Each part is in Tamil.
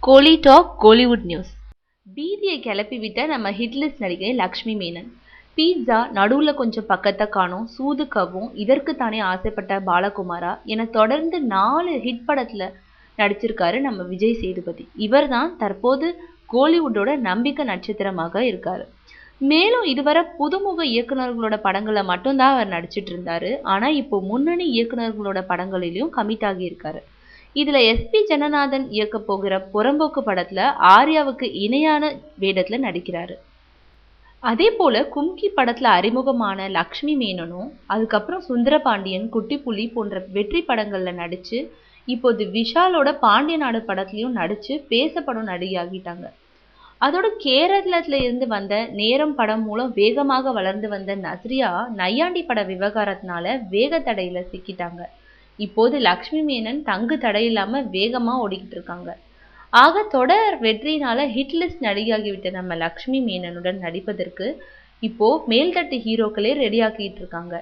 கோலி டாக் கோலிவுட் நியூஸ். பீதியை கிளப்பி விட்ட நம்ம ஹிட்லிஸ்ட் நடிகை லக்ஷ்மி மேனன். பீட்சா, நடுவுல கொஞ்சம் பக்கத்தை காணும், சூது கவும், இதற்கு தானே ஆசைப்பட்ட பாலகுமாரா என தொடர்ந்து 4 ஹிட் படத்துல நடிச்சிருக்காரு நம்ம விஜய் சேதுபதி. இவர் தான் தற்போது கோலிவுட்டோட நம்பிக்கை நட்சத்திரமாக இருக்காரு. மேலும் இதுவரை புதுமுக இயக்குநர்களோட படங்களை மட்டும்தான் அவர் நடிச்சிட்டு இருந்தாரு. ஆனா இப்போ முன்னணி இயக்குநர்களோட படங்களிலும் கமிட் ஆகி இருக்காரு. இதுல எஸ்பி ஜனநாதன் இயக்க போகிற புறம்போக்கு படத்துல ஆர்யாவுக்கு இணையான வேடத்துல நடிக்கிறாரு. அதே போல கும்கி படத்துல அறிமுகமான லக்ஷ்மி மேனனும் அதுக்கப்புறம் சுந்தரபாண்டியன், குட்டிப்புலி போன்ற வெற்றி படங்கள்ல நடிச்சு இப்போது விஷாலோட பாண்டிய நாடு படத்துலயும் நடிச்சு பேசப்படும் நடிகையாகிட்டாங்க. அதோட கேரளத்துல இருந்து வந்த நேரம் படம் மூலம் வேகமாக வளர்ந்து வந்த நஸ்ரியா நையாண்டி பட விவகாரத்தினால வேக தடையில சிக்கிட்டாங்க. இப்போது லக்ஷ்மி மேனன் தங்கு தடையில்லாம வேகமா ஓடிக்கிட்டு இருக்காங்க. ஆக தொடர் வெற்றியினால ஹிட்லிஸ்ட் நடிகையாகிவிட்ட நம்ம லக்ஷ்மி மேனனுடன் நடிப்பதற்கு இப்போ மேல்தட்டு ஹீரோக்களே ரெடி ஆக்கிட்டு இருக்காங்க.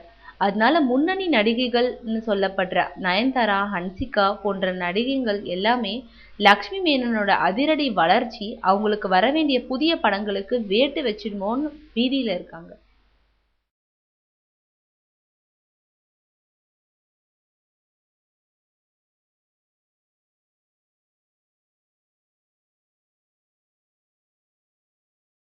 அதனால முன்னணி நடிகைகள்னு சொல்லப்படுற நயன்தாரா, ஹன்சிகா போன்ற நடிகைகள் எல்லாமே லக்ஷ்மி மேனனோட அதிரடி வளர்ச்சி அவங்களுக்கு வரவேண்டிய புதிய படங்களுக்கு வேட்டு வச்சிடுமோன்னு பீதியில இருக்காங்க.